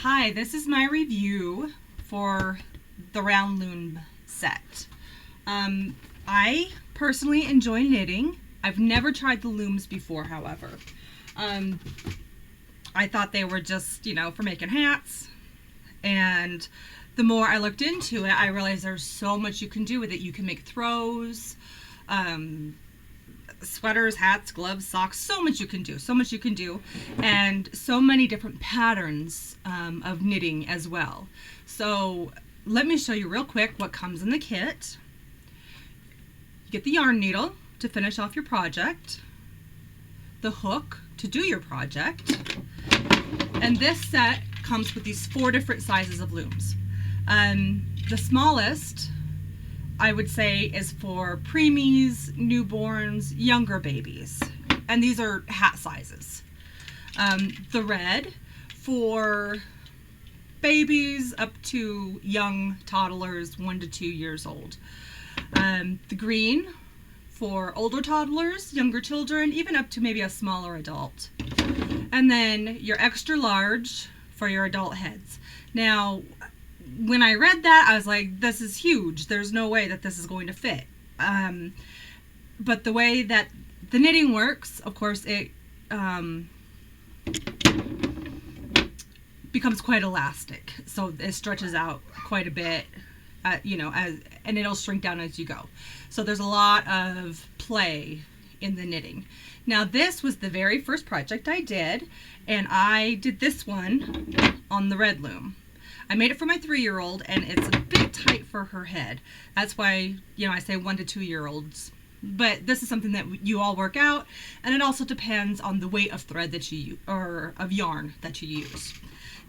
Hi, this is my review for the round loom set. I personally enjoy knitting. I've never tried the looms before, however. I thought they were just, for making hats. And the more I looked into it, I realized there's so much you can do with it. You can make throws, sweaters, hats, gloves, socks, so much you can do, and so many different patterns of knitting as well. So let me show you real quick what comes in the kit. You get the yarn needle to finish off your project, the hook to do your project, and this set comes with these 4 different sizes of looms. The smallest, I would say, is for preemies, newborns, younger babies, and these are hat sizes. The red for babies up to young toddlers, 1 to 2 years old. The green for older toddlers, younger children, even up to maybe a smaller adult. And then your extra large for your adult heads. Now, when I read that, I was like, this is huge. There's no way that this is going to fit. But the way that the knitting works, of course, it becomes quite elastic. So it stretches out quite a bit, and it'll shrink down as you go. So there's a lot of play in the knitting. Now, this was the very first project I did, and I did this one on the red loom. I made it for my 3-year-old, and it's a bit tight for her head. That's why, I say 1 to 2-year-olds. But this is something that you all work out, and it also depends on the weight of thread that you use, or of yarn that you use.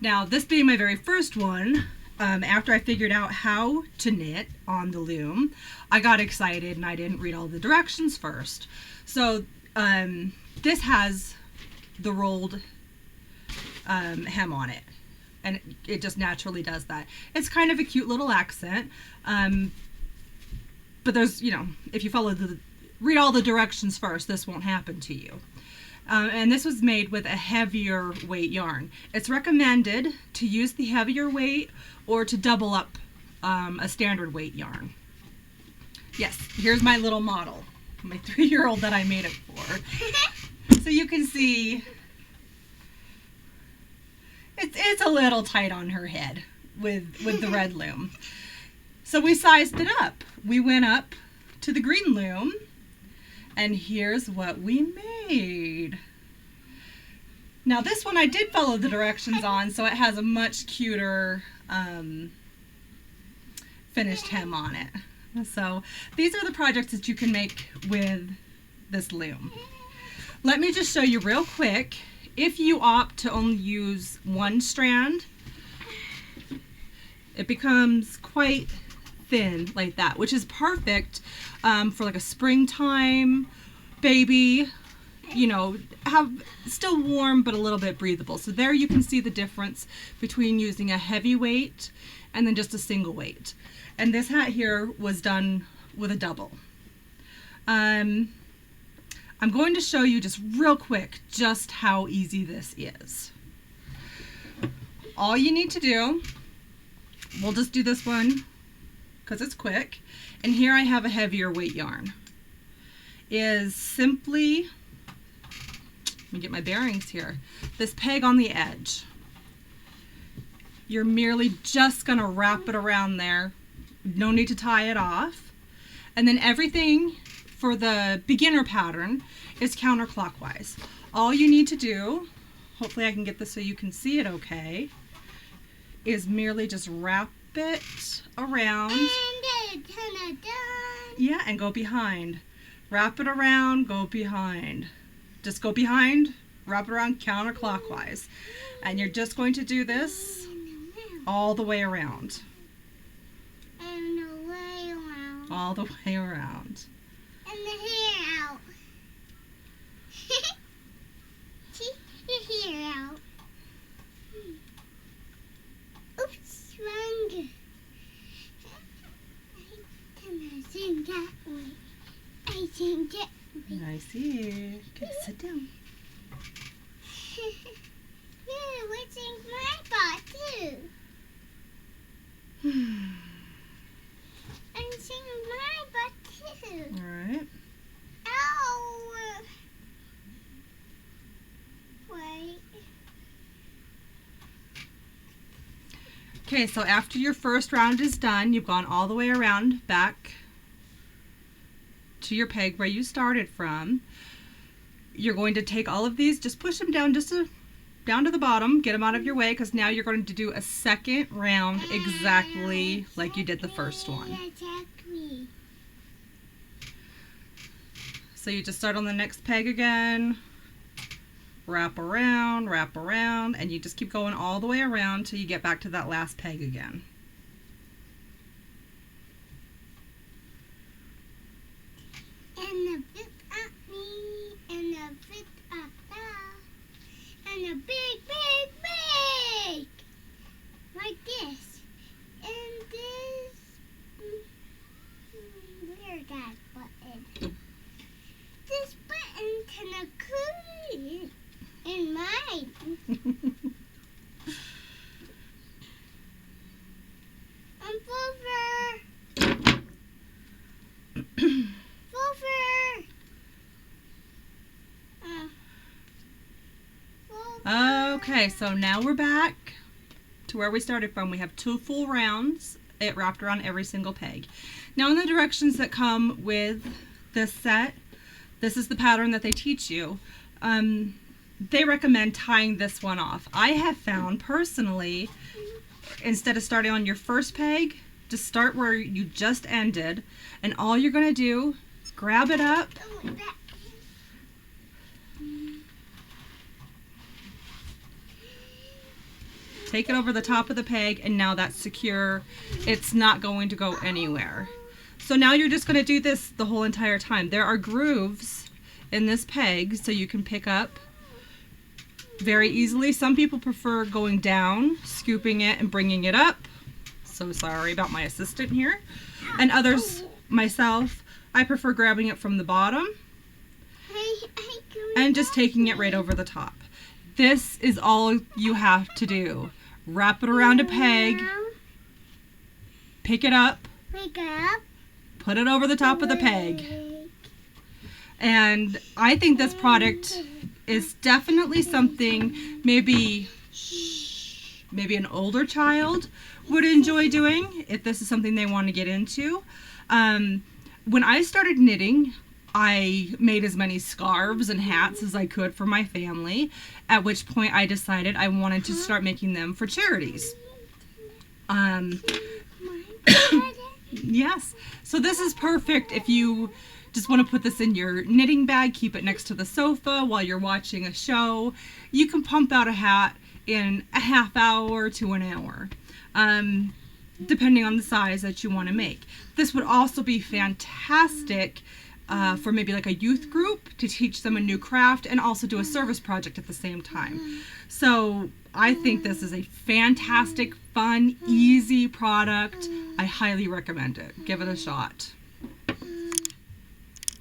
Now, this being my very first one, after I figured out how to knit on the loom, I got excited and I didn't read all the directions first. So this has the rolled hem on it, and it just naturally does that. It's kind of a cute little accent, but there's, if you read all the directions first, this won't happen to you. And this was made with a heavier weight yarn. It's recommended to use the heavier weight or to double up a standard weight yarn. Yes, here's my little model, my 3-year-old that I made it for. So you can see it's a little tight on her head with the red loom. So we sized it up. We went up to the green loom, and here's what we made. Now this one I did follow the directions on, so it has a much cuter finished hem on it. So these are the projects that you can make with this loom. Let me just show you real quick. If you opt to only use 1 strand, it becomes quite thin like that, which is perfect for like a springtime baby, have still warm but a little bit breathable. So there you can see the difference between using a heavy weight and then just a single weight. And this hat here was done with a double. I'm going to show you just real quick just how easy this is. All you need to do, we'll just do this one because it's quick, and here I have a heavier weight yarn, is simply, let me get my bearings here, this peg on the edge. You're merely just going to wrap it around there. No need to tie it off. And then everything for the beginner pattern is counterclockwise. All you need to do, hopefully I can get this so you can see it okay, is merely just wrap it around. Yeah, and go behind. Wrap it around, go behind. Just go behind, wrap it around counterclockwise. And you're just going to do this all the way around. All the way around. And the hair out. See the hair out. Oops, wrong. I think that way. I think that way. I see. Okay, sit down. Yeah, what's in my pot too? Okay, so after your first round is done, you've gone all the way around back to your peg where you started from. You're going to take all of these, just push them down down to the bottom, get them out of your way, because now you're going to do a second round exactly like you did the first one. So you just start on the next peg again, wrap around, and you just keep going all the way around till you get back to that last peg again. And a bit up me, and a bit up there, and a big, like this. And this, where's that button? This button can occur in mine. I'm over. Okay, so now we're back to where we started from. We have 2 full rounds. It wrapped around every single peg. Now in the directions that come with this set, this is the pattern that they teach you. They recommend tying this one off. I have found personally, instead of starting on your first peg, just start where you just ended, and all you're going to do, grab it up, take it over the top of the peg, and now that's secure. It's not going to go anywhere. So now you're just going to do this the whole entire time. There are grooves in this peg so you can pick up very easily. Some people prefer going down, scooping it and bringing it up. So sorry about my assistant here. And others, myself, I prefer grabbing it from the bottom and just taking it right over the top. This is all you have to do. Wrap it around a peg, pick it up, put it over the top of the peg. And I think this product is definitely something maybe an older child would enjoy doing if this is something they want to get into. When I started knitting, I made as many scarves and hats as I could for my family, at which point I decided I wanted to start making them for charities. Yes, so this is perfect if you just want to put this in your knitting bag, keep it next to the sofa while you're watching a show. You can pump out a hat in a half hour to an hour, depending on the size that you want to make. This would also be fantastic for maybe like a youth group to teach them a new craft and also do a service project at the same time. So I think this is a fantastic, fun, easy product. I highly recommend it. Give it a shot.